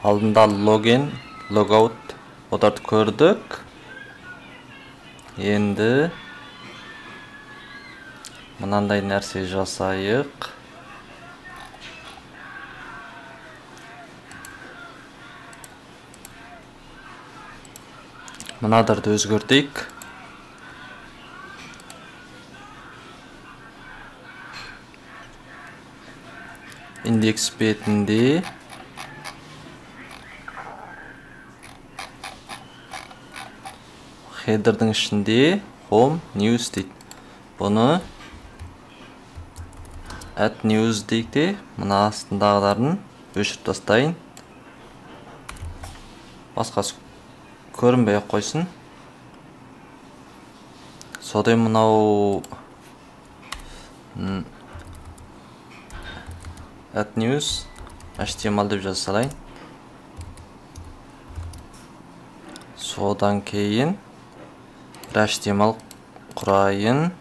Алдында login, logout одарды көрдік. Енді мынандай нәрсе жасайық. Мынадарды өзгертейік. Индекс бетінде header'дың ішінде home news дейді. Бұны add news дейік те, мына астындағыларын өшіріп тастайын. Басқасы көрінбей ақ қойсын. Содай мынау add news HTML деп жаза салайын. Содан кейін HTML құрайын.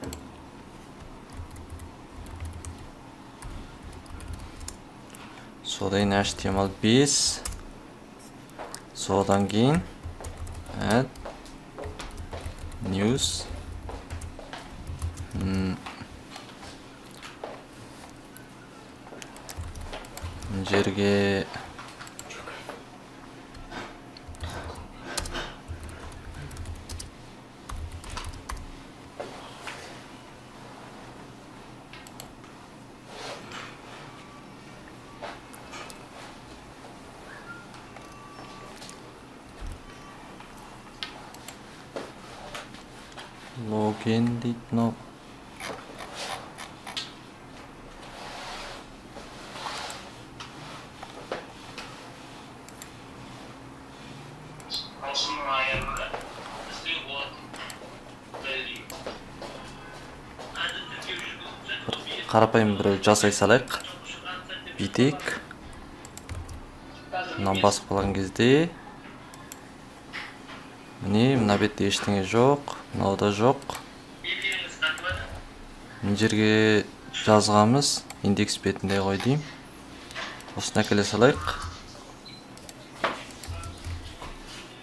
Содан HTML 5. Содан кейін add news. Жерге login дейді. No. Қарапайым біреу жасай салайық. Бүйтейік. Мынаны басып қалған кезде міне мына бетте ештеңе жоқ, мынауда жоқ. Мына жерге жазғамыз индекс бетінде ғой деймін. Осыны әкеле салайық.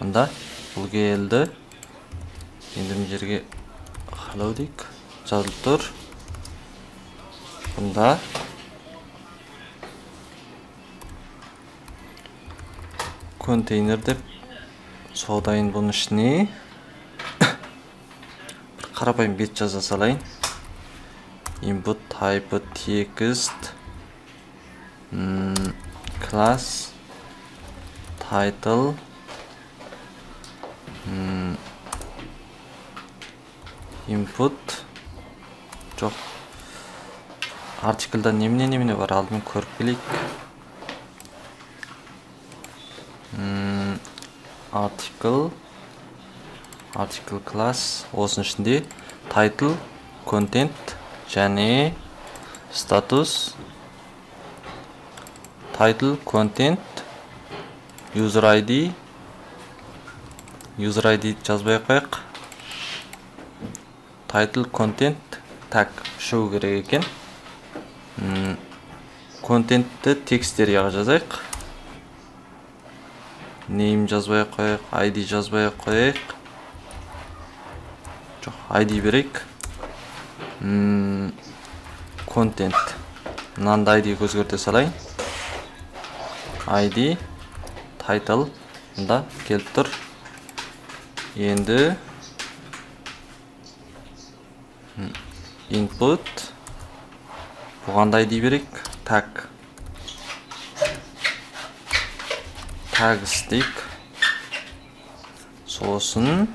Мында бұл келді. Енді мына жерге hello дейік. Жазылып тұр. Бunda контейнер деп соғдайын бұның ішіне бір қарапайым бет жаза салайын. Input type text class title input жоқ. Article'da неміне бар, алдымен көріп келейік. Article class, осының ішінде title, content және status. Title, content, user ID. User ID жазбай қойық. Title, content, tag шығу керек екен. Контентті тексттерге жазайық. Name жазбай қойық, ID жазбай қойық. Жоқ, ID берейік. Content. Мынанда ID-ге өзгерте салайын. ID, title, мында келіп тұр. Енді input. Бұғанда ID берейік. Tag. Tags дейік. Сосын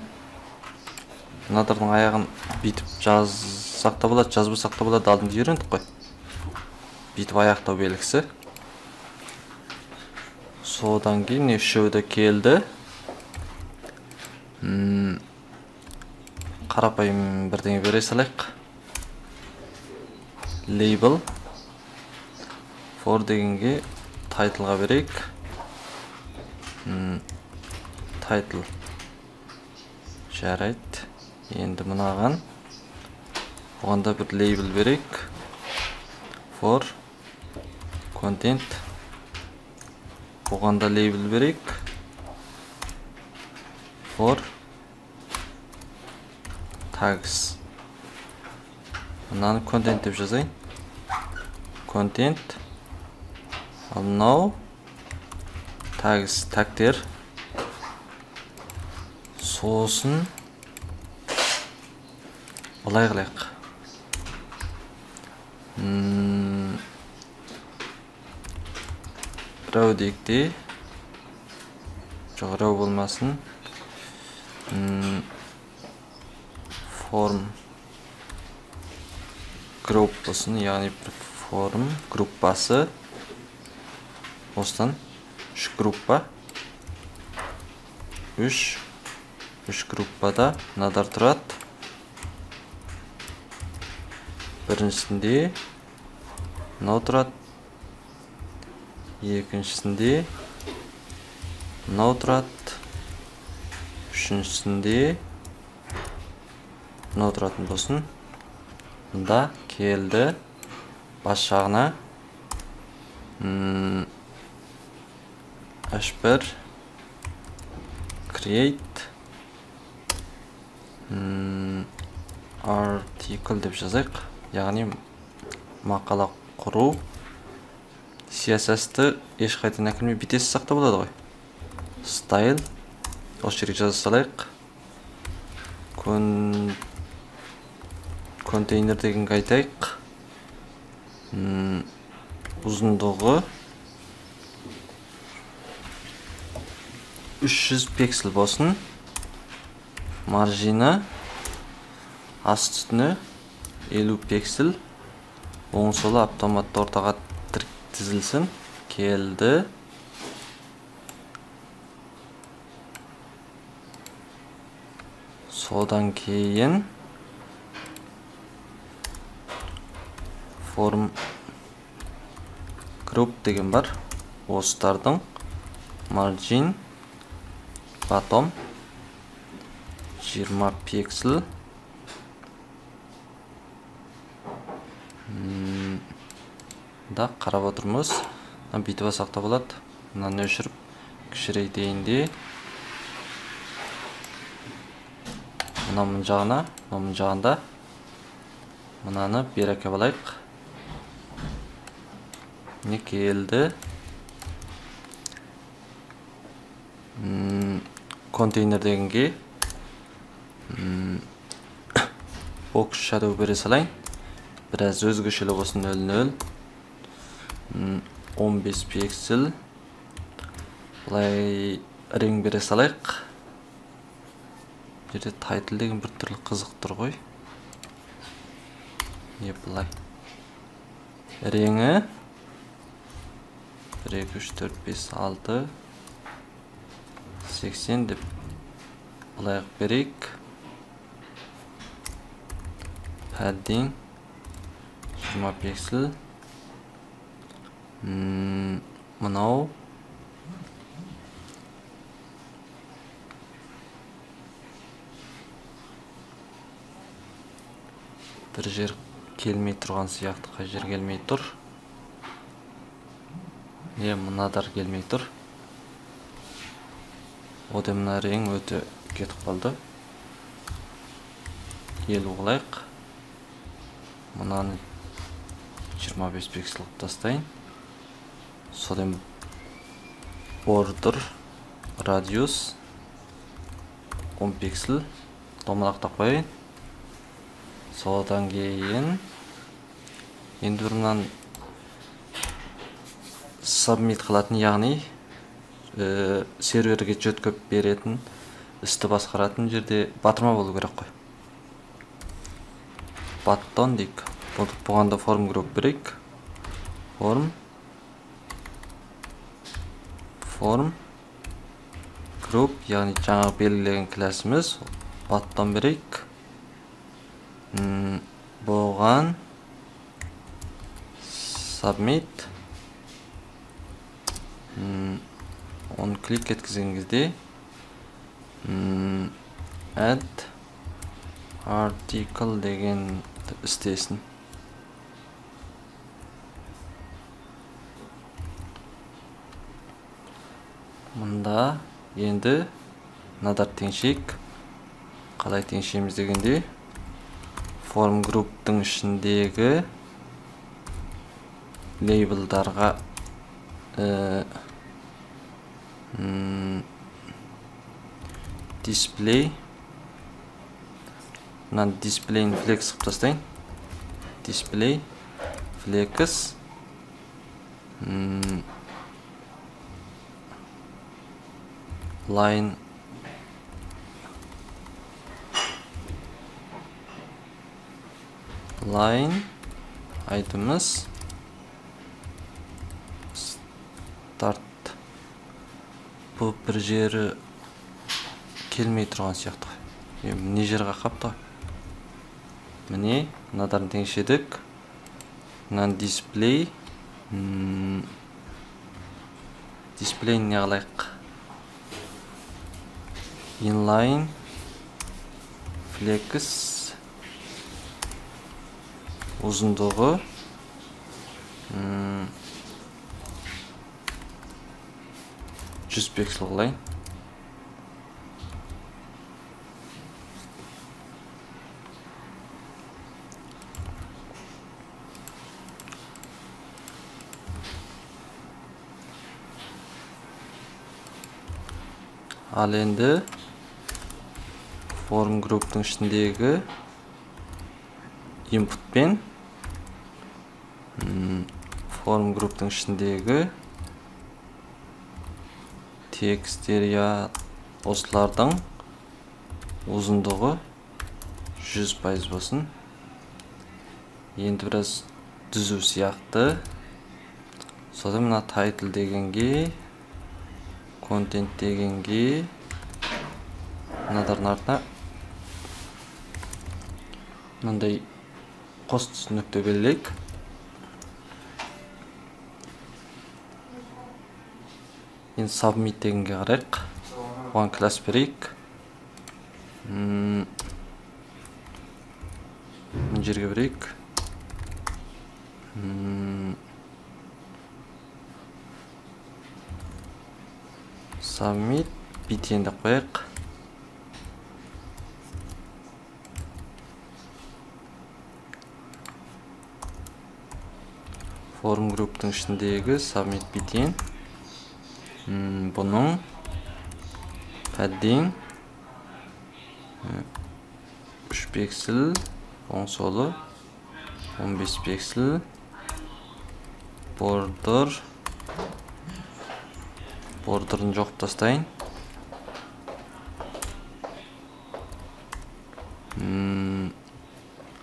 мынадардың аяғын бүйтіп жазсақ та болады, жазбасақ та болады, алдында үйрендік қой. Бүйтіп аяқтау белгісі. Содан кейін үшеуі де келді. Қарапайым бірдеңе бере салайық. Label for дегенге titleға берейік. Title жарайды. Енді мынаған оғанда бір label берейік. For content Бұғанда лейбл берейік. For tags. Мынаны контент деп жазайын. Контент. Ал мынау tags, тагтер. Сосын былай қылайық. Рау дейікте. Жоқ, рау болмасын. Form group болсын, яғни бір form группасы. Осыдан 3 группа. 3 группада мынадар тұрады. Біріншісінде мынау тұрады. Екіншісінде мынау тұрады. Үшіншісінде мынау тұратын болсын. Мұнда келді бас жағына H1 create article деп жазайық. Яғни мақала құру. CSS-ті ешқайдан әкілмей бітесі сақта болады ғой. Style. Осы жерге жаза салайық. Контейнер дегенге айтайық. Ұзындығы 300 пиксель болсын. Маржины аст үстіне 50 пиксель. Оң солы автоматты ортаға тізілсін. Келді. Содан кейін form group деген бар. Осылардың margin bottom 20 пиксель. Да қарап отырмыз. Бүйтіп сақта болады. Мынаны өшіріп кішірейтейінде. Мына жағында мынаны береке балайық. Не келді? Контейнер дегенге box shadow бере салайын. Біраз өзгешелі болсын 00. 15 пиксель. Бұлай ring бере салайық. Жерде title деген бір түрлі қызық тұр ғой. Не бұлай? Ringі 1, 2, 3, 4, 5, 6, 80 деп бұлайық берейік. Padding 20 пиксель. Мынау бір жер келмей тұрған сияқты, қай жер келмей тұр. Мынадар келмей тұр. Ода мына рең өте кетіп қалды. 50 қылайық. Мынаны 25 пиксель қылып тастайын. Содан border radius 10 пиксель домалақтап қойын. Содан кейін енді бірінен submit қылатын, яғни серверге жөткіп беретін, істі басқаратын жерде батырма болу керек қой. Button дейік. Бұғанда form group берейік. Form group, яғни жаңа белгілеген классымыз. Button берейік. Бұған submit. Оны клик еткізген кезде add article деген істесін. Мында енді мынадар теңшейік. Қалай теңшейміз дегенде, form group-тың ішіндегі лейблдарға display, мынаны display flex қып тастайын. Display flex line айтымыз start. Бұл бір жері келмей тұрған сияқты. Не жерге қапты? Міне, мынадарын теңшедік. Мынаны display не қалайық? Inline flex ұзындығы 100 пиксель қылайын. Ал енді form group-тың ішіндегі input пен form group-тың ішіндегі текстер осылардың ұзындығы 100% болсын. Енді біраз түзу сияқты. Содан мына title дегенге, content дегенге, мынадардың артына мындай қос нүкте белгілейік. Енді submit дегенге қарайық. Оған класс берейік. Мына жерге берейік. Submit btn деп қояйық. Form group-тың ішіндегі submit btn. Бұның padding 3 пиксель, оң солы 15 пиксель, бордерін жоқып тастайын.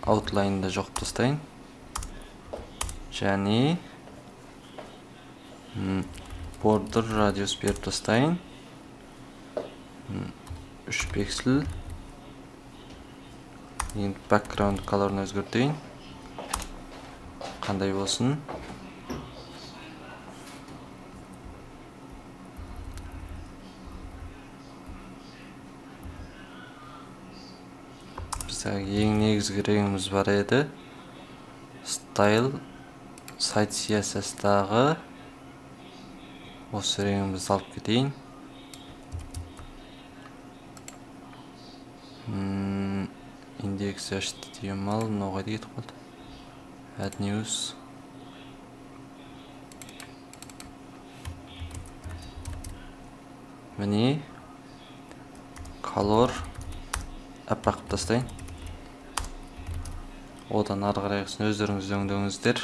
Outline-ды жоқып тастайын. Және border радиус беріп тастайын. 3 пиксель. Енді background color'ын өзгертейін. Қандай болсын? Ең негізгі реңіміз бар еді. Style сайт CSS-дағы осы реңімізді алып кетейін. Index HTML мынауға кетіп қалды. Add news. Міне color аппақ тастайын. Одан ары қарайғысын өздеріңіз өңдеңіздер.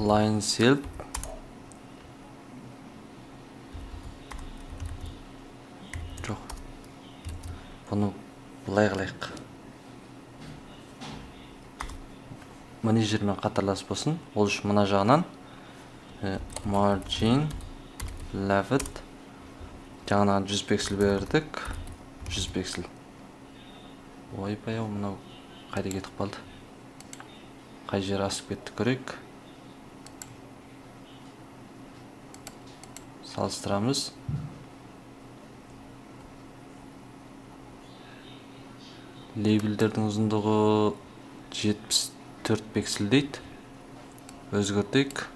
Line self жоқ. Бұны бұлай қылайық. Мына жермен қатарлас болсын. Ол үшін мына жағынан margin left жаңынан 100 пиксель бердік. 100 пиксель. Ой, баяу мынау қайда кетіп қалды? Қай жер асып кетті көрейік. Салыстырамыз. Лейблдердің ұзындығы 74 пиксель дейді. Өзгертейік.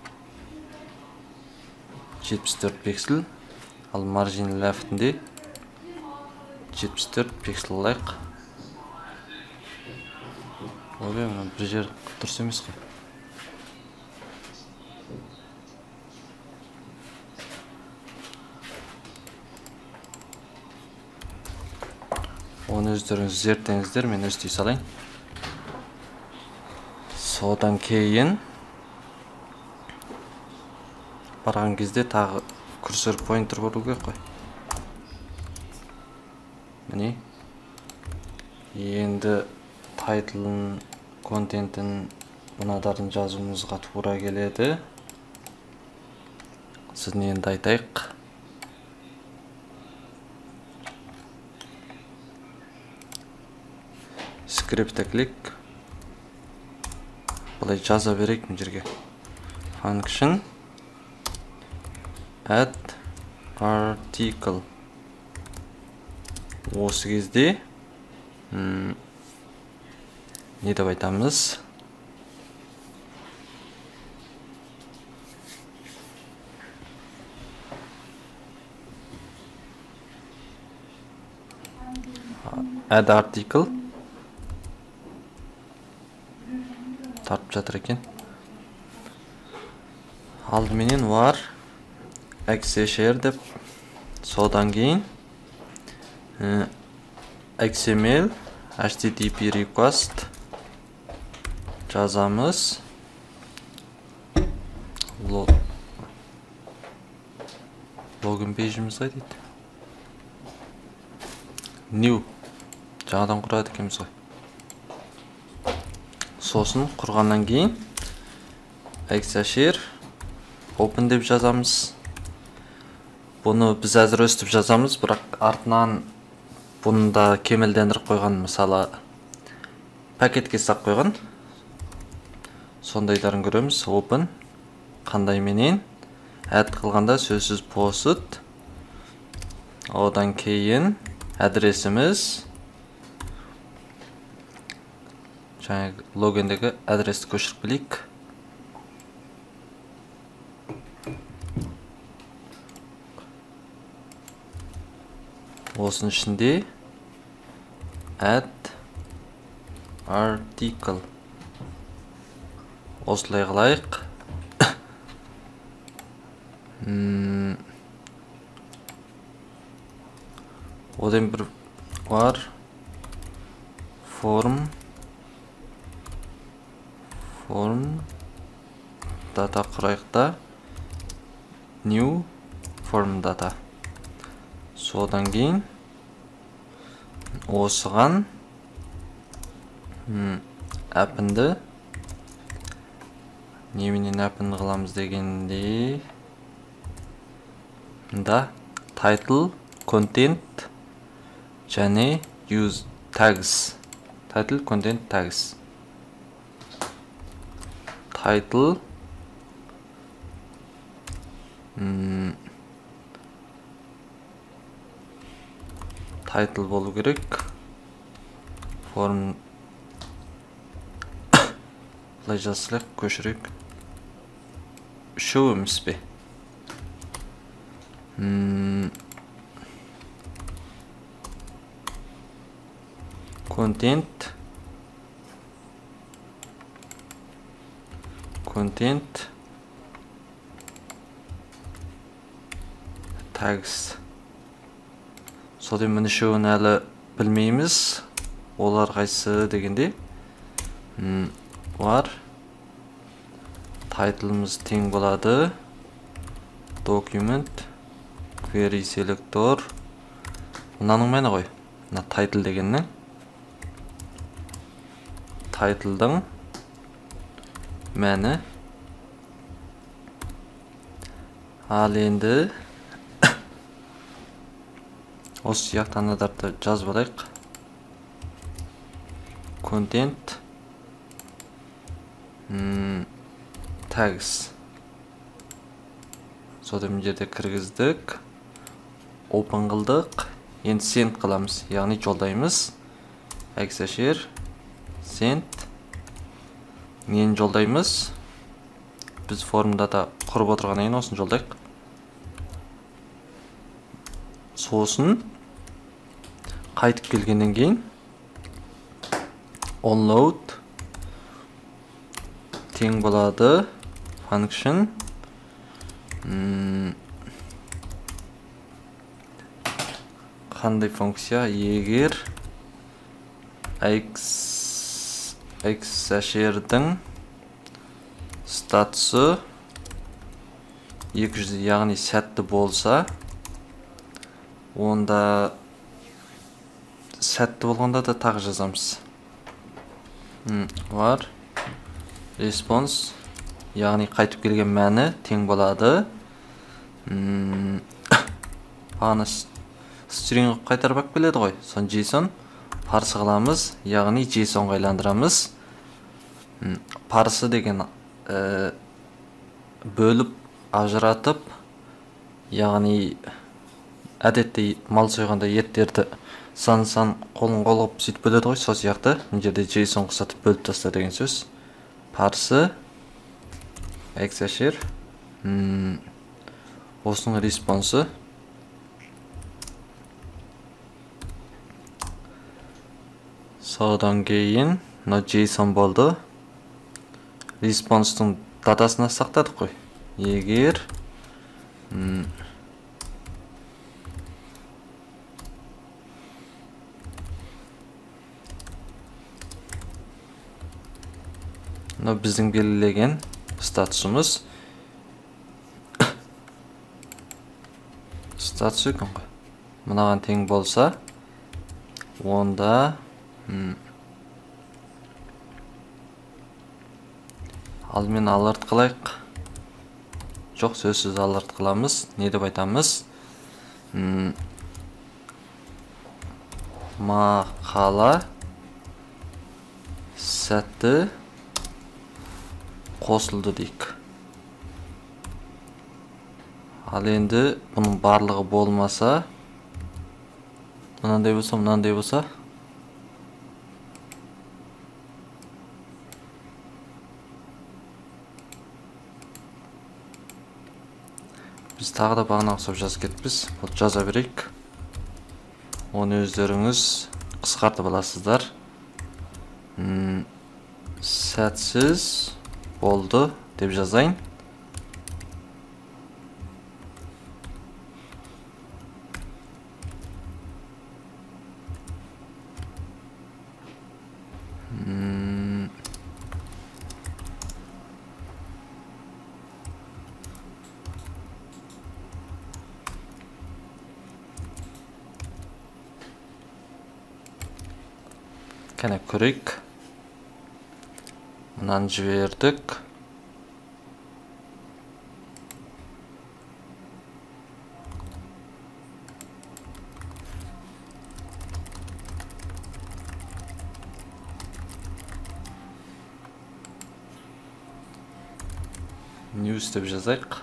74 пиксель. Ал margin left'інде 74 пиксель алайық. Ойбай, мына бір жер дұрыс емес қой. Оны өздеріңіз зерттеңіздер, мен өстей салайын. Содан кейін барған кезде тағы курсор поинтер болу керек қой. Міне. Енді тайтлын, контентін, мынадарын жазуымызға тура келеді. Сіздің енді айтайық. Скриптті клик. Бұлай жаза берейік мына жерге. Function add article. Осы кезде не деп айтамыз? Add article тартып жатыр екен. Алдыменен var XSHR деп, содан кейін XML HTTP request жазамыз. Login page'imiz қай дейді? New жаңадан құрады екенбіз ғой. Сосын құрғаннан кейін XSHR open деп жазамыз. Бұны біз әзір өстіп жазамыз, бірақ артынан бұны да кемелдендіріп қойған, мысалы пакетке сақ қойған. Сондайларын көреміз. Open қандай менен add қылғанда сөзсіз post. Одан кейін адресіміз жаңағы логиндегі адресті көшіріп келейік. Осының ішінде add article осылай қылайық. Одан бір бар form data құрайық та new form data. Содан кейін осыған app'інді неменен app'інді қыламыз дегенде да title, content және use tags. Title, content, tags. Title title болу керек. Form бұлай жазсылық көшірек. Үшеу емес бе? Content tags. Содан міне үшеуін әлі білмейміз. Олар қайсы дегенде бар. Тайтылымыз тең болады. Document query selector. Мынаның мәні ғой. Мына title дегеннің. Title'дың мәні. Ал енді осы сияқты анадарды жазып алайық. Content tags. Содан жерде кіргіздік. Open қылдық. Енді send қыламыз, яғни жолдаймыз. XSHR send нені жолдаймыз? Біз формада да құрып отырған ең осын жолдайық. Сосын қайтып келгеннен кейін onload тең болады function қандай функция? Егер x әшердің статусы 200, яғни сәтті болса, онда сәтті болғанда да тағы жазамыз. Var response, яғни қайтып келген мәні тең болады. Бағана string қайтарып келеді ғой. Сон JSON парсы қыламыз, яғни JSON айландырамыз. Парсы деген бөліп, ажыратып, яғни әдетте мал сойғанда еттерді сан қолын қолып сөйтіп бөледі ғой, сол сияқты. Мына жерде JSON қысатып бөліп таста деген сөз. Парсы x әшер осының респонсы содан кейін мына JSON болды. Респонстың датасына сақтадық қой. Егер біздің белгілеген статусымыз статус екен ғой. Мынаған тең болса, онда алдымен алерт қылайық. Жоқ, сөзсіз алерт қыламыз. Не деп айтамыз? Мақала сәтті қосылды дейік. Ал енді бұның барлығы болмаса, мынандай болса, біз тағы да бағына ұқсап жазып кетпіз. Бұл жаза берейік. Оны өздеріңіз қысқартып аласыздар. Сәтсіз болды деп жазайын. Кәне көрейік. Мынаны жібердік. News деп жазайық.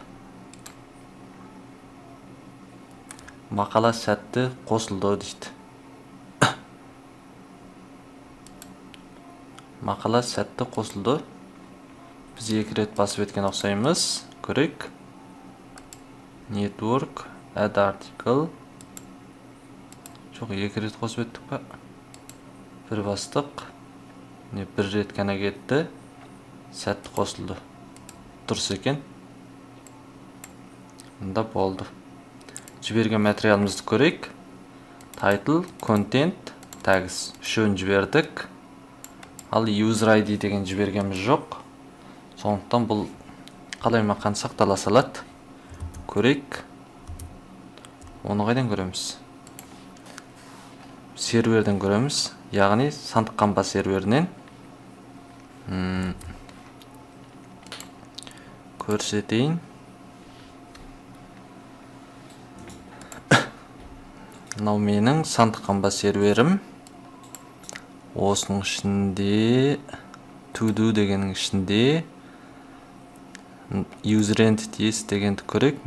Мақала сәтті қосылды дейді. Мақала сәтті қосылды. Біз 2 рет басып еткен ұқсаймыз. Көрейік. Network, add article. Жоқ, 2 рет қосып еттік па? Бір бастық. 1 рет қана кетті. Сәтті қосылды. Дұрыс екен. Мұнда болды. Жіберген материалымызды көрейік. Title, content, tags. Үшеуін жібердік. Ал user ID деген жібергеніміз жоқ. Сондықтан бұл қалай мақан сақтала салады. Көрейік. Оны қайдан көреміз? Серверден көреміз. Яғни сандық қамба серверінен. Көрсетейін. Мынау менің сандық қамба серверім. Осының ішінде to do дегенің ішінде user entities дегенді көрейік.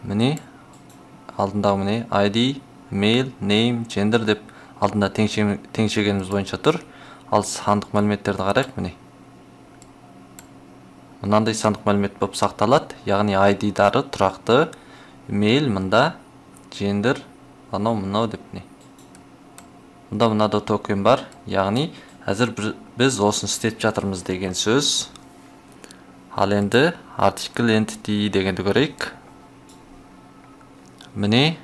Міне алдындағы ID, mail, name, gender деп алдында теңшегеніміз бойынша тұр. Ал сандық мәліметтерді қарайық, міне. Мынандай сандық мәлімет болып сақталады, яғни ID-дары тұрақты, mail мында, gender мынау деп не. Мында токен бар, яғни әзір біз осын істетіп жатырмыз деген сөз. Ал енді article entity дегенді көрейік. Міне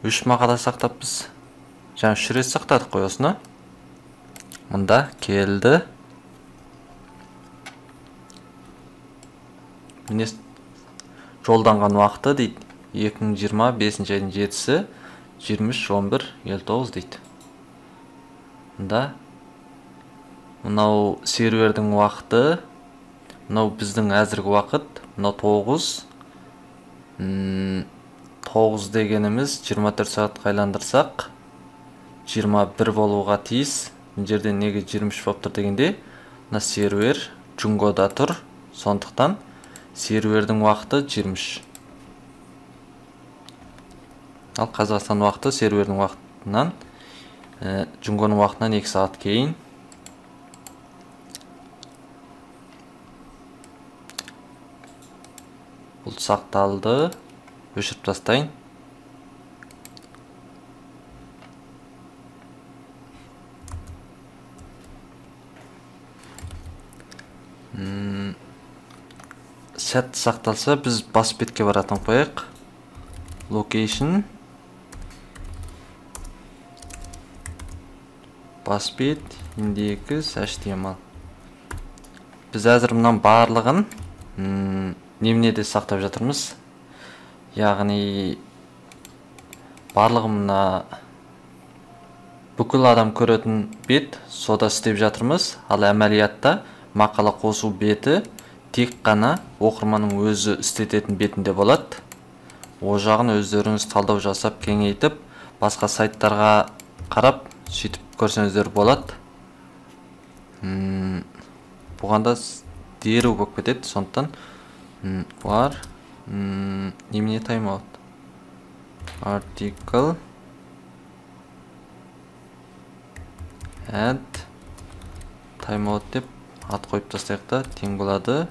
3 мақала сақтаппыз. Жаңа 3 рет сақтадық қой осыны. Мында келді. Міне жолданған уақыты дейді. 2020 5 айдың 7-сі 23:11:59 дейді. Мынау сервердің уақыты, мынау біздің әзіргі уақыт, мынау 9 дегеніміз 24 сағатқа айландырсақ 21 болуға тиіс. Бұл жерде неге 23 болып тұр дегенде, мына сервер Джунгода тұр, сондықтан сервердің уақыты 23. Ал Қазақстан уақыты сервердің уақытынан Джунгоның уақытынан 2 сағат кейін. Бұл сақталды. Өшіріп тастайын. Сәт сақталса, біз бас бетке баратын қояйық. Location. Бас бет, индекс, HTML. Біз әзір мұнан барлығын немнеде сақтап жатырмыз. Яғни барлығы мұна бүкіл адам көретін бет, сода істеп жатырмыз. Ал әмәлиятта мақала қосу беті тек қана оқырманның өзі істететін бетінде болады. О жағын өздеріңіз талдау жасап, кеңейтіп, басқа сайттарға қарап, сөйтіп көрсеңіздер болады. Бұғанда дереу болып кетеді, сондықтан бар немене тайм-аут article add тайм-аут деп ат қойып тастайықта, тең болады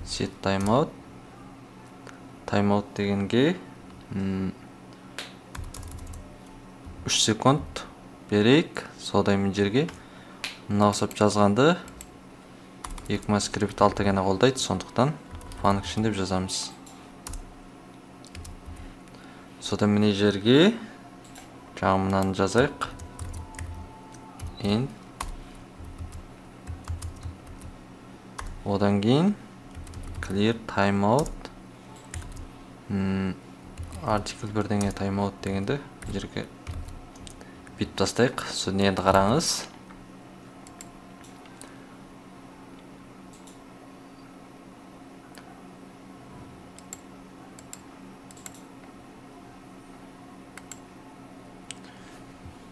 set тайм-аут. Тайм-аут дегенге 3 секунд берейік. Содаймен жерге мына ұқсап жазғанды ECMAScript 6 ғана қолдайды, сондықтан function деп жазамыз. Содан міне жерге жағымынан жазайық. Int. Одан кейін clear timeout. Article бірдеңе timeout дегенді жерге бит тастайық. Содан енді қараңыз.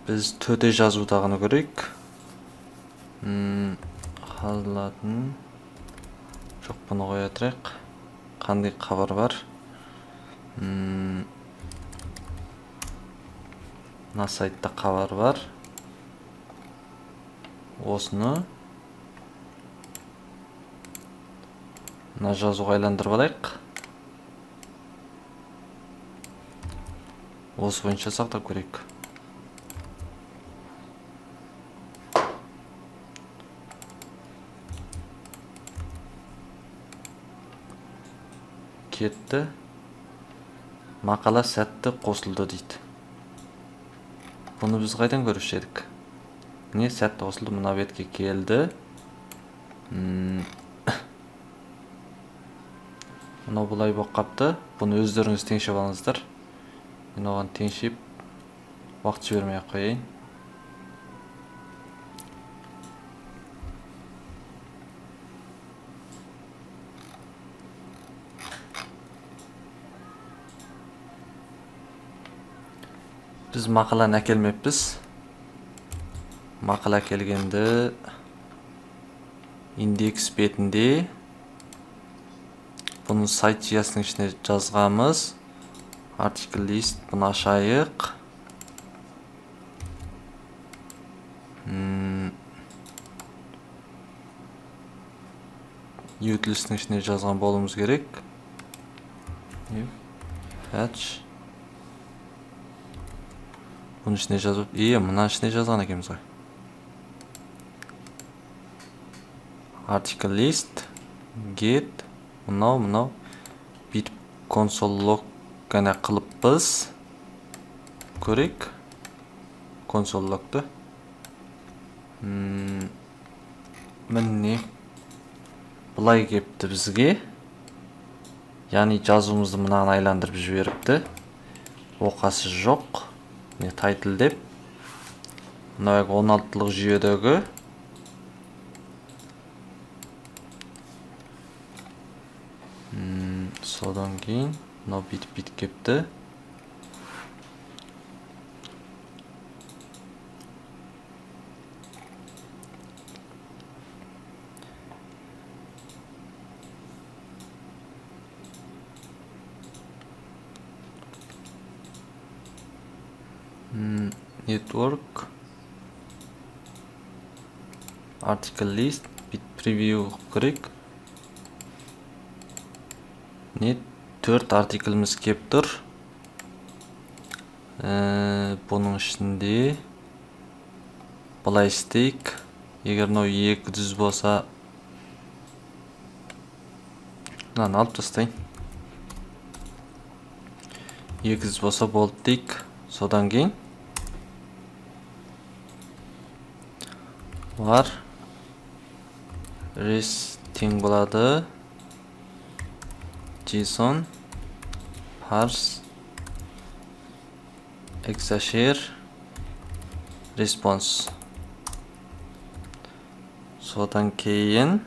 Біз төте жазудағыны көрейік. Қалатын жоқ, бұны қоя тұрайық. Қандай хабар бар? Мына сайтта хабар бар. Осыны мына жазуға айландырып алайық. Осы бойынша сақтап көрейік. Кетті. Мақала сәтті қосылды дейді. Бұны біз қайдан көруші едік? Не сәтті қосылды, мұна бетке келді. Мұна бұлай боқ қапты. Бұны өздеріңіз теңшеп алыңыздар. Мен оған теңшеп уақыт жібермей қойайын. Біз мақаланы әкелмеппіз. Мақала келгенді индекс бетінде бұны сайт жүйесінің ішіне жазғамыз. Article list бұны ашайық. utilistің ішіне жазған болуымыз керек. Patch. Бұның ішіне жазып, мына ішіне жазған екенбіз ғой. Article list, get, мынау, бүйтіп console log ғана қылып біз көрейік. Console log'ды. Міне бұлай кепті бізге. Яғни жазуымызды мынаған айландырып жіберіпті. Оқасы жоқ. Не title деп. Мынау 16-лық жүйедегі содан кейін мынау бүйтіп кепті. Network article list bit preview керек. Net 4 артикліміз кеп тұр. Бұның ішінде бұлай істейік. Егер мынау 200 болса, мынаны алып тастайын. 200 болса болды дейік. Содан кейін var res тең болады. JSON parse exashare response. Содан кейін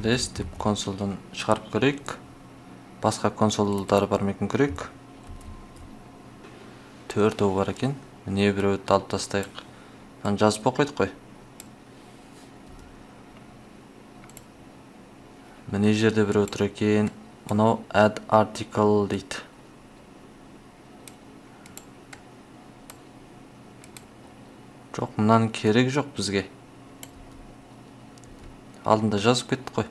rest деп консолдан шығарып көрейік. Басқа консолдары бар ма екен көрейік. 4 бар екен. Міне біреуді алып тастайық. Мынаны жазып оқидық қой. Міне жерде біреу тұр екен. Мынау add article дейді. Жоқ, мынаның керек жоқ бізге. Алдында жазып кеттік қой.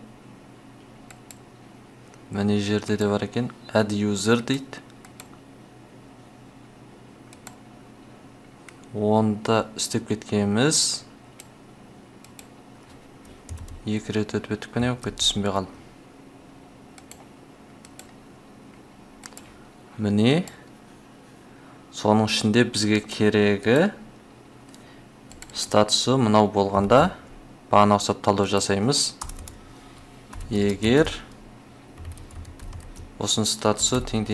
Міне жерде де бар екен. Add user дейді. Онда істеп кеткеніміз 2 рет өтіп өттік пе не болып кетті, түсінбей қалдым. Міне соның ішінде бізге керегі статусы мынау болғанда бағана ұқсап талдау жасаймыз. Егер осының статусы тең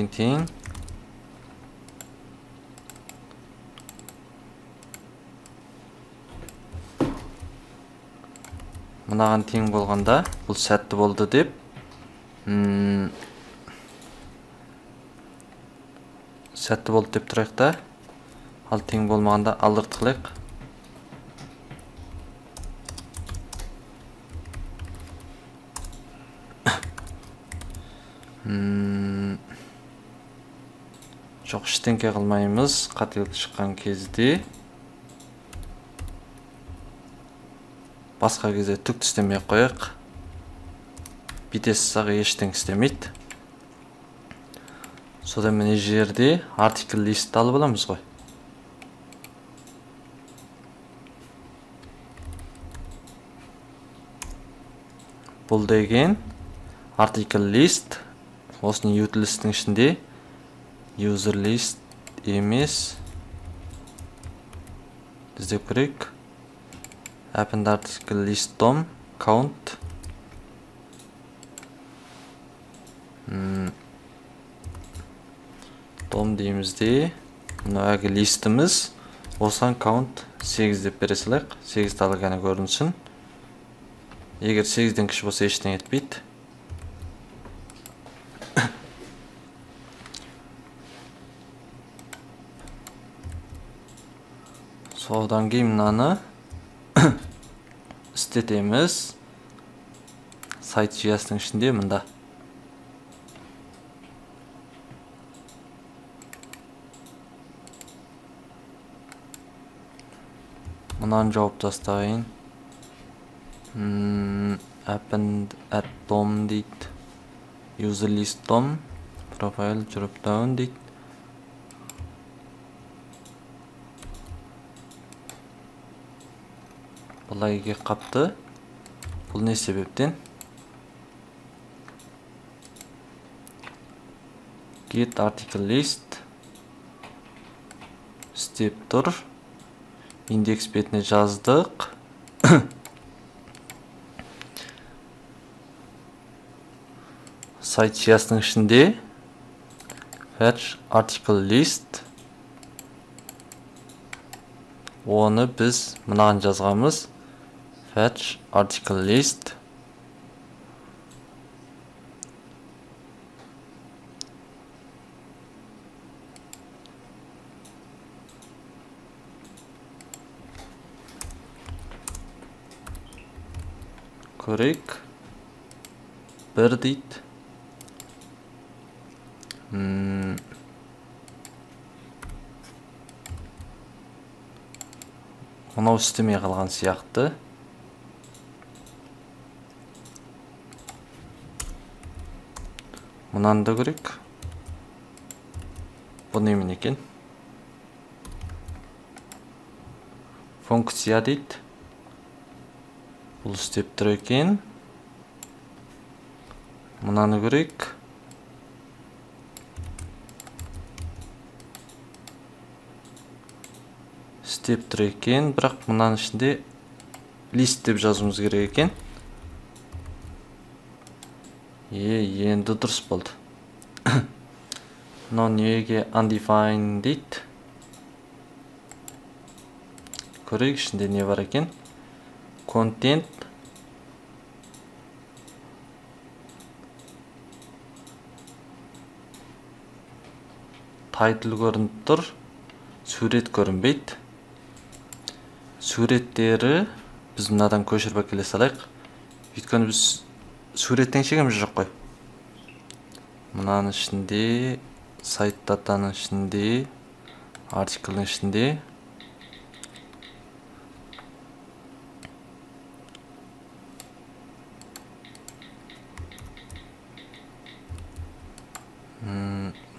мынаған тең болғанда бұл сәтті болды деп сәтті болды деп тұрайық та, ал тең болмағанда алырт қылайық. Жоқ, ештеңке қылмаймыз. Қателік шыққан кезде басқа кезде түк істемей қояйық. Бүйтесіз сағы ештеңе істемейді. Содан міне жерде article list алып аламыз ғой. Бұл деген article list осының utilistің ішінде user list емес. Іздеп көрейік. Append article list DOM count. DOM деймізде мына әгі листіміз осыған count 8 деп бере салайық. 8 талы ғана көрінсін. Егер 8-ден кіші болса ештеңе етпейді. Содан кейін мынаны істетеміз. Сайт жүйесінің ішінде мында. Мынаны жауып тастайын. Happened at DOM дейді. User list DOM. Profile drop down дейді. Бұлай ге қапты. Бұл не себептен? Get article list. Step тұр. Индекс бетіне жаздық. Сайт сиясының ішінде fetch article list. Оны біз мынаған жазғамыз. Fetch article list. Көрейік. Бір дейді. Мынау істемей қалған сияқты. Мынаны да көрейік. Бұл немен екен? Функция дейді. Бұл істеп тұр екен. Мынаны көрейік. Істеп тұр екен, бірақ мынаның ішінде лист деп жазуымыз керек екен. Енді дұрыс болды. Мынау неге undefined дейді. Көрейік ішінде не бар екен. Content. Title көрініп тұр. Сурет көрінбейді. Суреттері біз мынадан көшіріп әкеле салайық. Өйткені біз суреттен шегеміз жоқ қой. Мынаның ішінде, сайт датаның ішінде, артиклдің ішінде.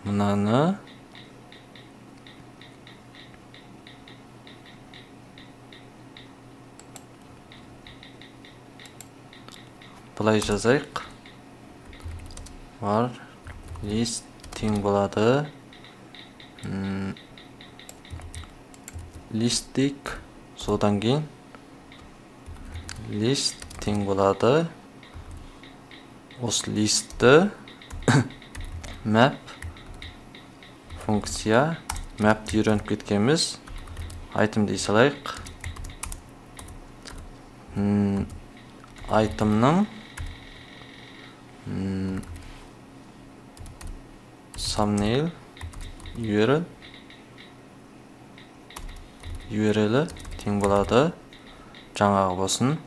Мынаны бұлай жазайық. Var list тең болады. List дейік. Содан кейін list тең болады. Осы листті map функция mapті үйреніп кеткенбіз. Item дей салайық. Itemның thumbnail URL-і тең болады. Жаңағы болсын.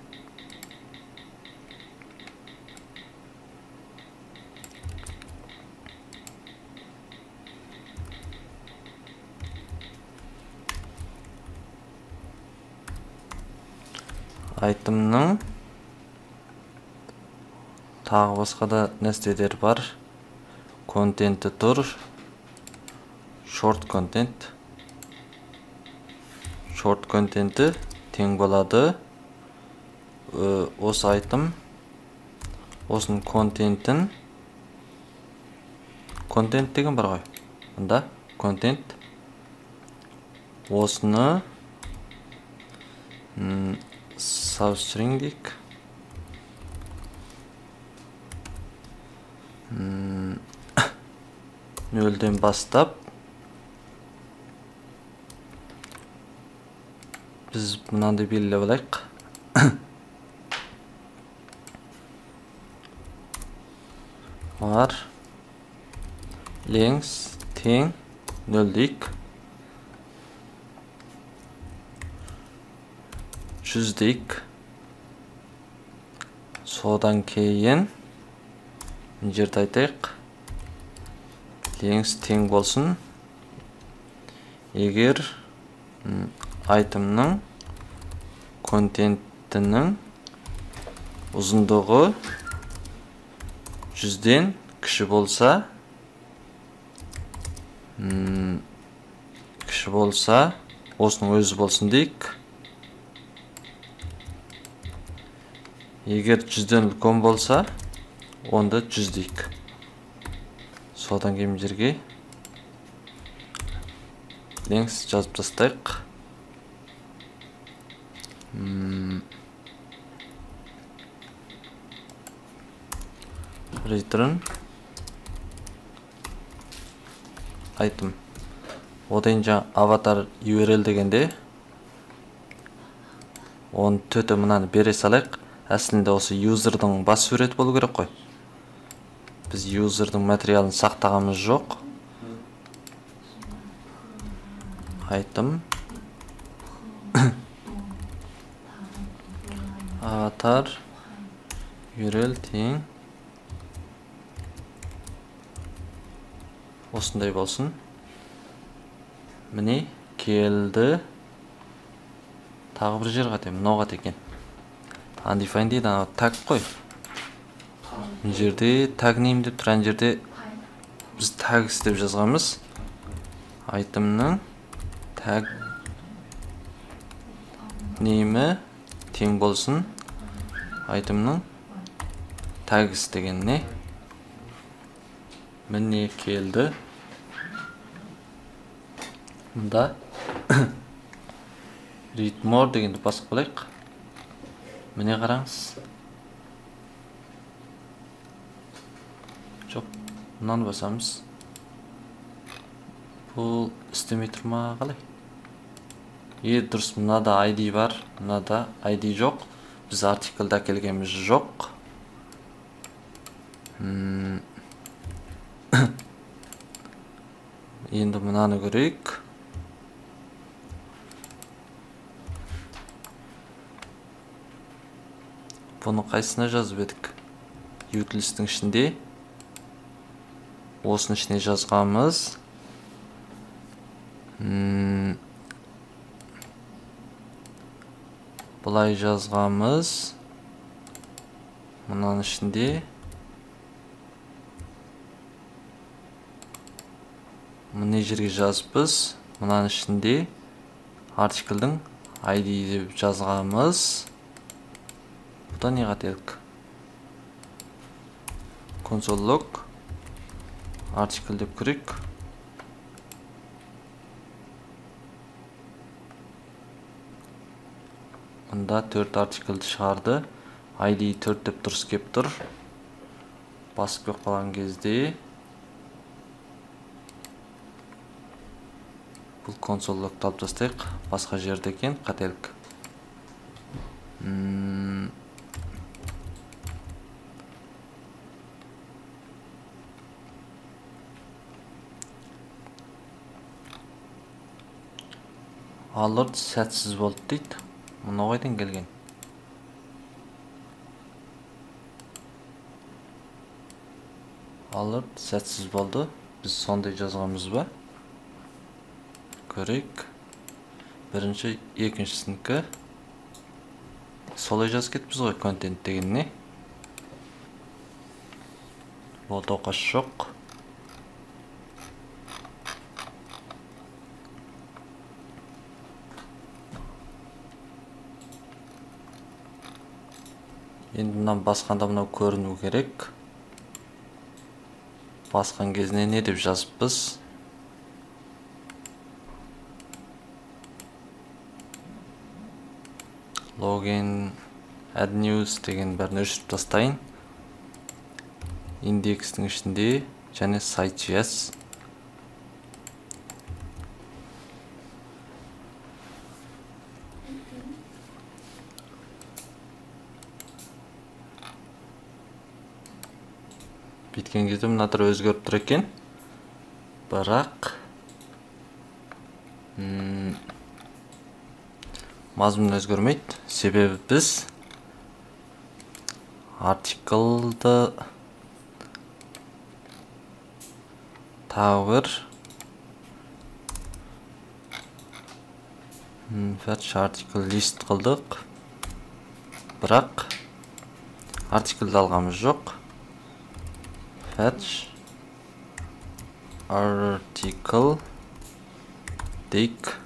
Itemның тағы басқа да нәрселер бар. Контенті тұр. Short content. Short контенті тең болады. Осы item. Осының контентін. Контент деген бар ғой. Бұнда контент. Осыны substring дейік. Нөлден бастап біз мынандай белгілеп алайық. Var length тең 0 дейік. 100 дейік. Содан кейін мына жерде айтайық. Length тең болсын. Егер itemның контентінің ұзындығы 100-ден кіші болса, осының өзі болсын дейік. Егер 100-ден үлкен болса, онда 100 дейік. Содан кейін жерге length жазып тастайық. Return item. Одан жаңа avatar URL дегенде оны төте мынаны бере салайық. Әсілінде осы юзердің бас суреті болу керек қой. Біз юзердің материалын сақтағанымыз жоқ. Item avatar URL тең осындай болсын. Міне келді. Тағы бір жер қатайым, мынау қат екен. Undefined дейді, таг қой. Бұл жерде tag name деп тұрған жерде біз tags деп жазғанбыз. Itemның tag name'і тең болсын itemның tags дегеніне. Міне келді. Мұнда read more дегенді басып қылайық. Міне қараңыз. Жоқ, мұнаны басамыз. Бұл істемей тұрма қалай? Дұрыс, мынада ID бар, мынада ID жоқ. Біз артиклда келгеніміз жоқ. Енді мынаны көрейік. Бұны қайсына жазып едік? Utilistің ішінде. Осының ішіне жазғамыз. Бұлай жазғамыз. Мұнан ішінде. Мұны жерге жазыппыз. Мұнан ішінде артиклдің ID деп жазғамыз. Бұда не қатедік? Console log article деп көрейік. Мұнда 4 артиклді шығарды. ID 4 деп дұрыс кеп тұр. Басып көп қалған кезде бұл console log алып тастайық. Басқа жерде екен, қателік. Alert сәтсіз болды дейді. Мұны қайдан келген? Alert сәтсіз болды. Біз сондай жазғанбыз ба? Көрейік. Бірінші, екіншісінікі. Солай жазып кетіппіз ғой контент дегеніне. Болды, оқасы жоқ. Енді мұнан басқанда мұнау көріну керек. Басқан кезіне не деп жазыппыз? Login add news деген бәрін өшіріп тастайын. Индекстің ішінде және site.js. Біткен кезде мынадыр өзгеріп тұр екен. Бірақ мазмұн өзгермейді. Себебі біз артиклды тағы бір fetch article list қылдық. Бірақ артиклді алғамыз жоқ. Fetch article take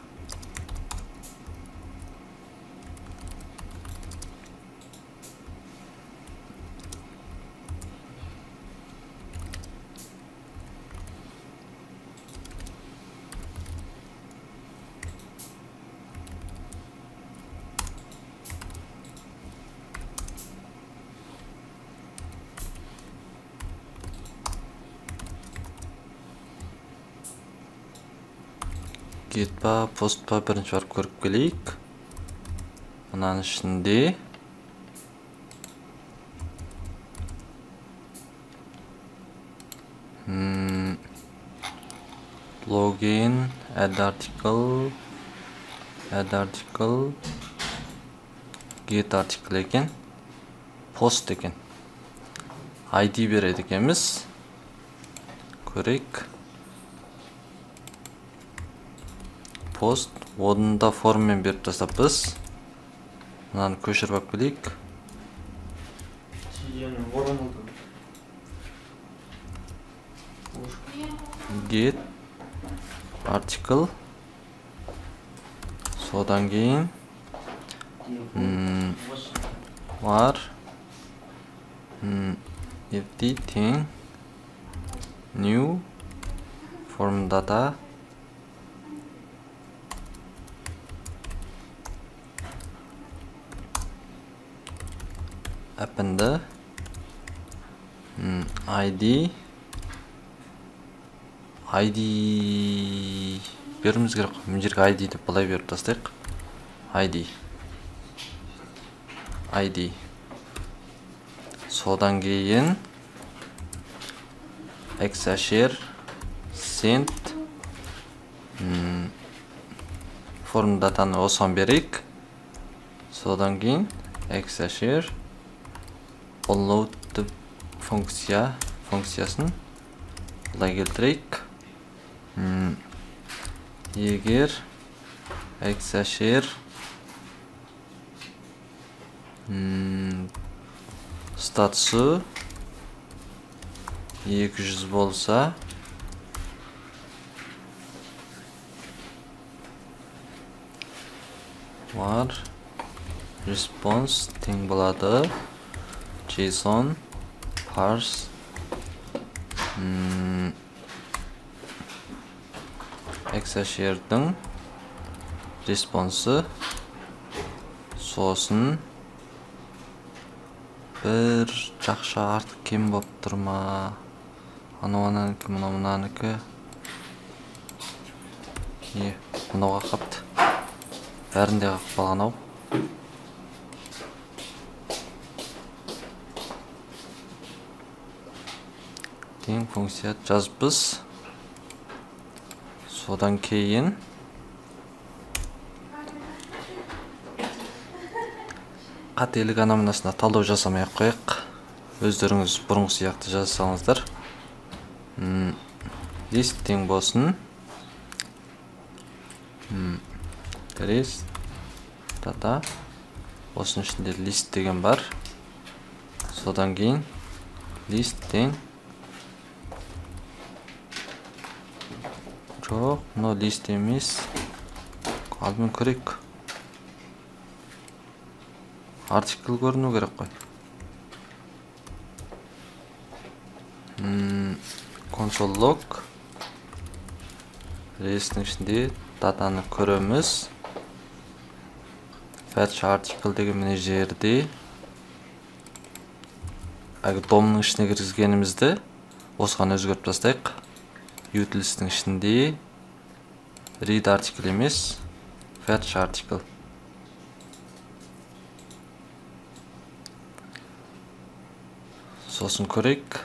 get па, post па, бірінші барып көріп келейік. Мұнаның ішінде login, add article, get article екен, post екен. ID береді екенбіз. Көрейік. Post, одында форммен беріп тастап біз. Мынаны көшіріп алып келейік. Get article. Содан кейін var editing new form data append ID беруіміз керек. Мына жерге ID деп былай беріп тастайық. ID. Содан кейін Exasher send form датаны осыған берейік. Содан кейін Exasher download функциясын былай келтірейік. Егер Exasher статусы 200 болса var response тең болады JSON parse Exasher'дің респонсы сосын бір жақша артық кем болып тұрма. Анауаныкі, мұнаныкі. Мынауға қапты. Бәрінде қақып қалған ау. Тең функция жазбыз. Содан кейін қателік анамнасына талдау жасамай қойық. Өздеріңіз бұрынғы сияқты жазсаңыздар. List тең болсын. List дата. Осының ішінде list деген бар. Содан кейін list тең. Жоқ, но list емес. Алдымен көрейік. Article көріну керек қой. Console log. Ресінің ішінде датаны көреміз. Fetch article деген міне жерде. Домның ішіне кіргізгенімізді осыған өзгеріп тастайық. Utilistің ішінде read article емес, fetch article. Сосын көрейік.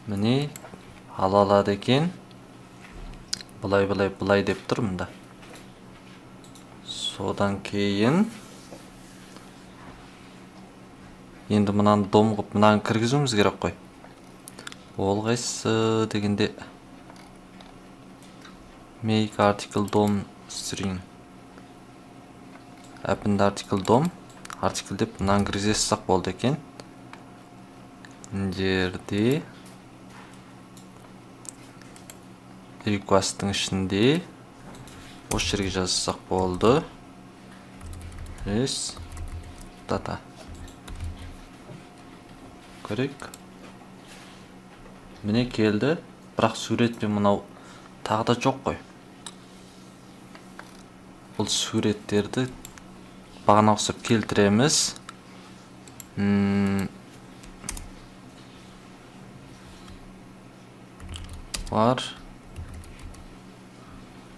Міне алады екен. Бұлай деп тұр мұнда. Содан кейін енді мұнаны дом қып мұнаны кіргізуіміз керек қой. Ол қайсы дегенде make article dom string append article dom article деп мынаны кіргізе салсақ болды екен. Мына жерде request'тың ішінде осы жерге жазсақ болды. Res data. Көрейік. Міне келді, бірақ суретпен мынау тағы да жоқ қой. Бұл суреттерді бағана ұқсап келтіреміз. Бар.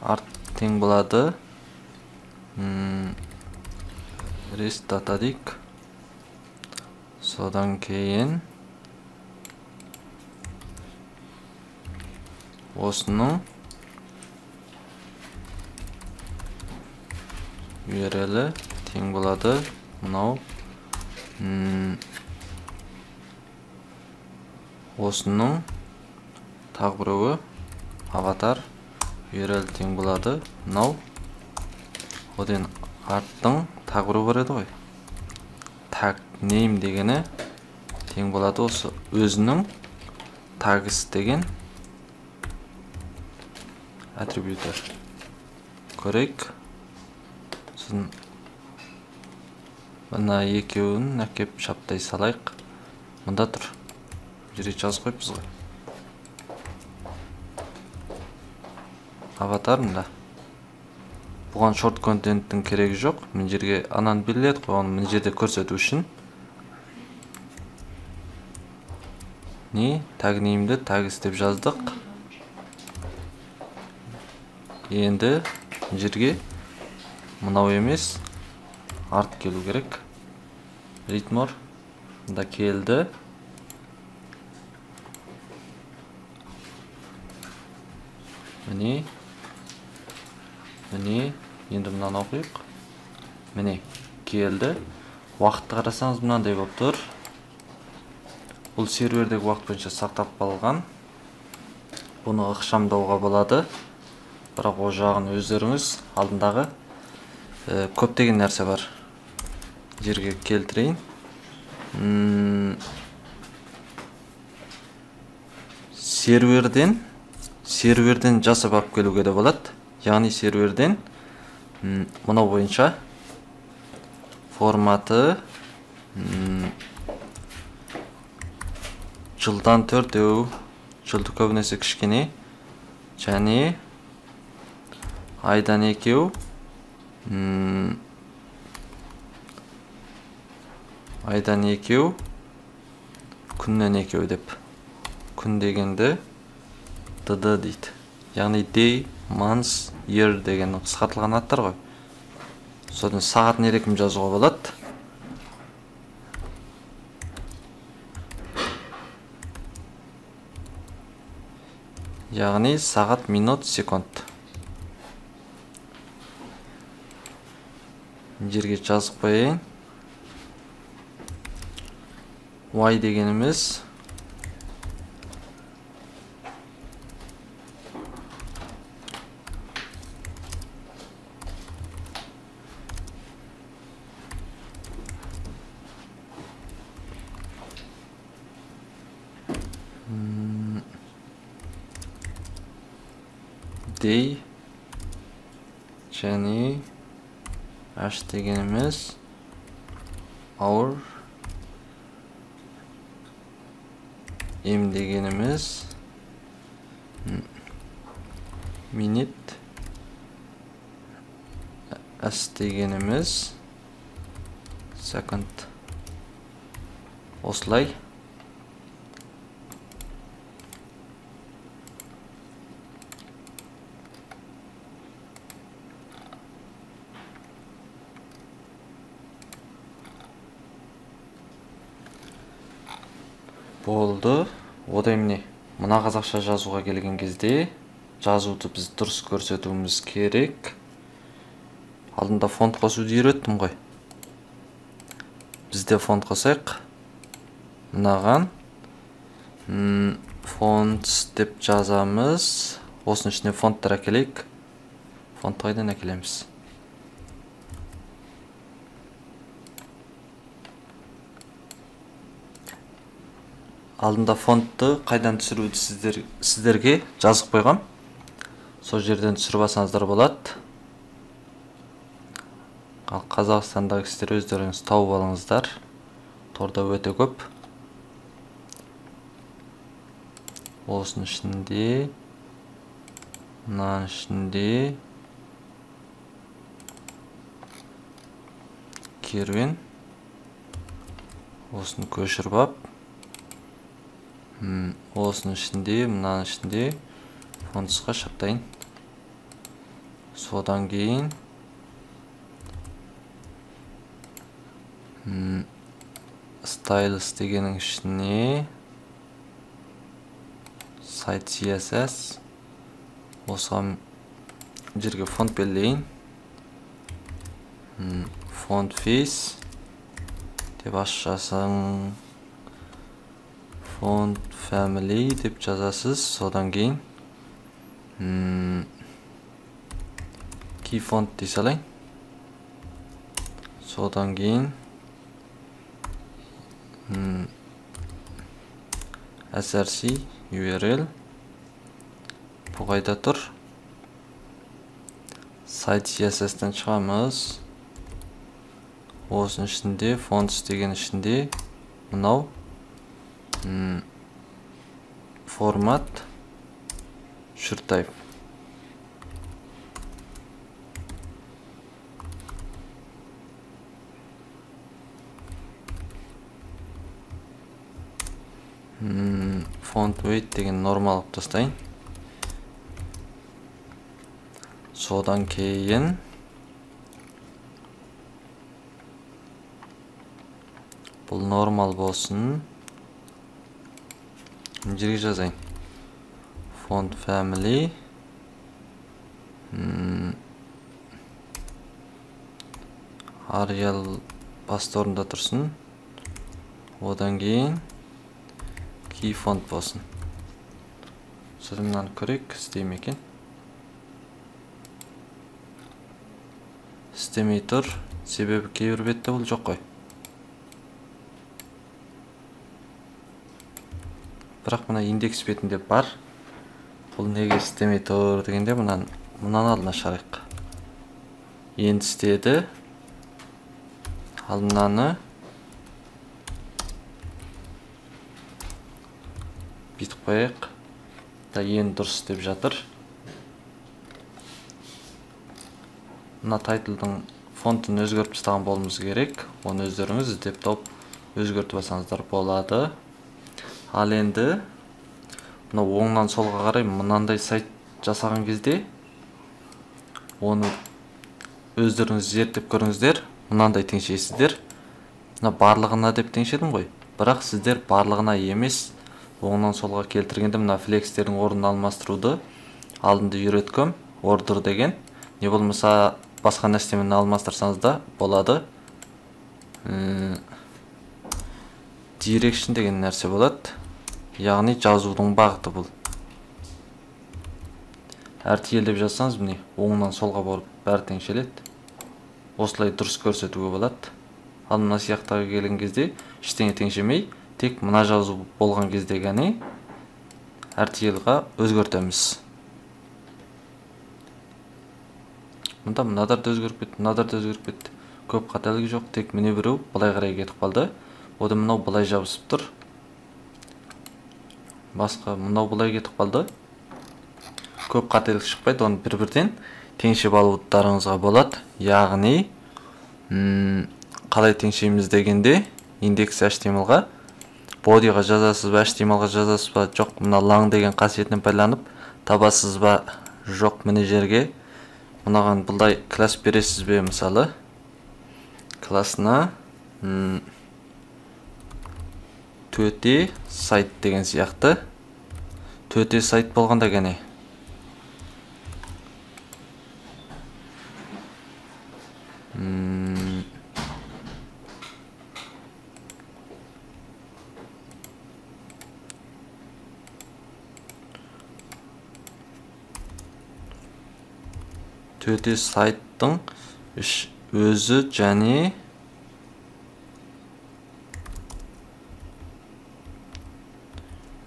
Арт тең болады. Rest data дейік. Содан кейін осының URL-і тең болады. Мынау осының тағы біреуі аватар URL тең болады. Мынау одан арттың тағы біреуі бар еді ғой. Tag name дегені тең болады осы өзінің tags деген атрибуты. Көрейік. Сосын мына екеуін әкеп шаптай салайық. Мұнда тұр. Жерге жазып қойыппыз ғой. Аватар мында. Бұған short контенттің керегі жоқ. Мына жерге ананы белгіледік қой, оны мына жерде көрсету үшін. Не? Tag name'ді tags деп жаздық. Енді жерге мынау емес, арт келу керек. Read more. Мында келді. Міне. Енді мынаны оқиық. Міне келді. Уақытты қарасаңыз мынандай болып тұр. Бұл сервердегі уақыт бойынша сақталып қалған. Бұны ықшамдауға болады. Бірақ о жағын өздеріңіз алдындағы көптеген нәрсе бар. Жерге келтірейін. Серверден жасап алып келуге де болады. Яғни серверден мынау бойынша форматы жылдан 4, жылды көбінесе кішкене, және айдан 2, күннен 2 деп. Күн дегенді dd дейді. Яғни day, months, year деген қысқартылған аттар ғой. Содан сағатын ерекім жазуға болады. Яғни сағат, минут, секунд. Жерге жазып қойайын. Y дегеніміз day, және H дегеніміз hour, M дегеніміз minute, S дегеніміз second. Осылай. Болды. Одан міне мына қазақша жазуға келген кезде жазуды біз дұрыс көрсетуіміз керек. Алдында фонт қосуды үйреттім ғой. Бізде фонт қосайық. Мынаған фонт деп жазамыз. Осының ішіне фонттар әкелейік. Фонт қайдан әкелеміз? алдында фонтты қайдан түсіруді сіздерге жазып қойғам. Сол жерден түсіріп алсаңыздар болады. Ал Қазақстандағы кісілер өздеріңіз тауып алыңыздар. Торда өте көп. Осының ішінде, мынаның ішінде керуен. Осыны көшіріп ап. Осының ішінде, мынаның ішінде фонтсқа шаптайын. Содан кейін Stylus дегенің ішіне сайт CSS. Осыған жерге фонт белгілейін. Font face деп ашасың. Font family деп жазасыз. Содан кейін key font дей салайын. Содан кейін src url бұл қайда тұр? Сайт CSS-тен шығамыз. Осының ішінде, fonts деген ішінде мынау формат shirt type. Font weight деген нормал алып тастайын. Содан кейін бұл нормал болсын. Жерге жазайын. Font family Arial басты орында тұрсын. Одан кейін key font болсын. Содан мынаны көрейік, істейме екен. Істемей тұр, себебі кейбір бетте бұл жоқ қой. Бірақ мына индекс бетінде бар. Бұл неге істемей тұр дегенде мұнан алдына шығарайық. Енді істеді. Ал мынаны бүйтіп қояйық. Енді дұрыс деп жатыр. Мына тайтлдың фонтын өзгертіп тастаған болуымыз керек. Оны өздеріңіз іздеп тауып өзгертіп алсаңыздар болады. Ал енді мына оңнан солға қарай мынандай сайт жасаған кезде оны өздеріңіз зерттеп көріңіздер. Мынандай теңшейсіздер. Мына барлығына деп теңшедім ғой. Бірақ сіздер барлығына емес, оңнан солға келтіргенде мына флекстердің орнын алмастыруды алдында үйреткем. Order деген. Не болмаса басқа нәрсемен алмастырсаңыз да болады. Direction деген нәрсе болады. Яғни жазудың бағыты бұл. RTL деп жазсаңыз міне оңнан солға барып бәрі теңшеледі. Осылай дұрыс көрсетуге болады. Ал мына сияқтағы келген кезде ештеңе теңшемей, тек мына жазу болған кезде ғана RTL-ға өзгертеміз. Мұнда мынадар да өзгеріп кетті, мынадар да өзгеріп кетті. Көп қателігі жоқ, тек міне біреу былай қарай кетіп қалды. Ода мынау былай жабысып тұр. Басқа мынау былай кетіп қалды. Көп қателік шықпайды, оны бір-бірден теңшеп алударыңызға болады. Яғни қалай теңшейміз дегенде индекс HTML-ға bodyға жазасыз ба, HTML-ға жазасыз ба, жоқ, мына lang деген қасиетінен пайдаланып табасыз ба, жоқ, міне жерге мынаған бұлдай класс бересіз бе, мысалы классына төте сайт деген сияқты. Төте сайт болғанда гәне төте сайттың өзі және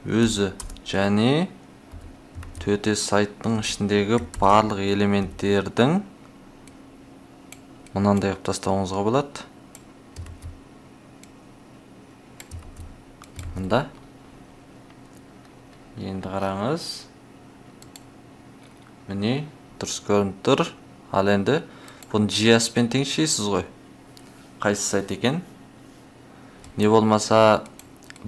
өзі және төте сайттың ішіндегі барлық элементтердің мынандай қылып тастауыңызға болады. Мында. Енді қараңыз. Міне, дұрыс көрініп тұр. Ал енді бұны JS-пен теңшейсіз ғой. Қайсы сайт екен? Не болмаса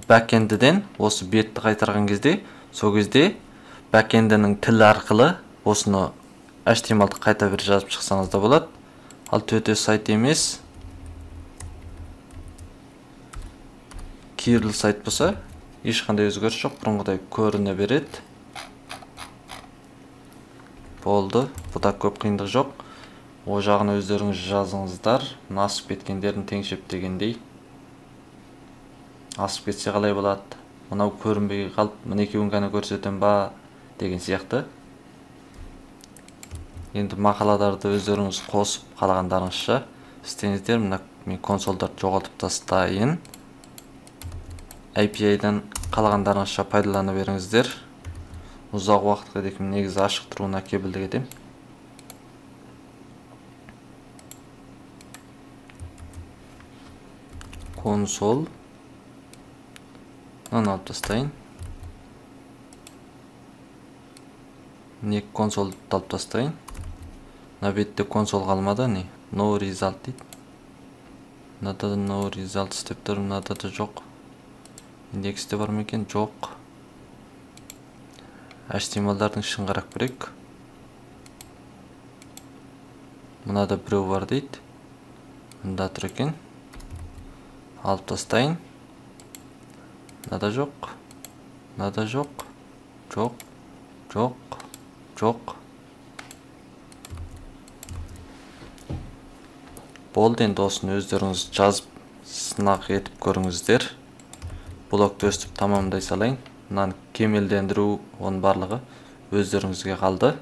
бэкэндіден осы бетті қайтарған кезде, сол кезде бэкэндінің тілі арқылы осыны HTML-ді қайта бір жазып шықсаңыз да болады. Ал төте сайт емес, Kirill сайт болса, ешқандай өзгеріс жоқ, бұрынғыдай көріне береді. Болды, бұда көп қиындық жоқ. О жағын өздеріңіз жазыңыздар. Асып кеткендерін теңшеп дегендей. Асып кетсе қалай болады? Мынау көрінбей қалып, мына екеуін ғана көрсетем ба деген сияқты. Енді мақаладарды өздеріңіз қосып қалағандарыңызша істеңіздер. Мына мен консольдарды жоғалтып тастайын. API-дан қалағандарыңызша пайдалана беріңіздер. Ұзақ уақытқа дейін негізі ашық тұруына кепілдік етем. Консол. Мынаны алып тастайын. Не консолды алып тастайын. Мына бетте консол қалмады, не? No result дейді. Мынада да no result істеп тұр, мынада да жоқ. Индексте бар ма екен? Жоқ. HTML-дардың ішін қарап көрейік. Мынада біреу бар дейді. Мында тұр екен. Алып тастайын. Мынада жоқ. Мынада жоқ. Жоқ. Жоқ. Жоқ. Болды, енді осыны өздеріңіз жазып сынақ етіп көріңіздер. Блокты өстіп тамамдай салайын. Мынаны кемелдендіру, оның барлығы өздеріңізге қалды.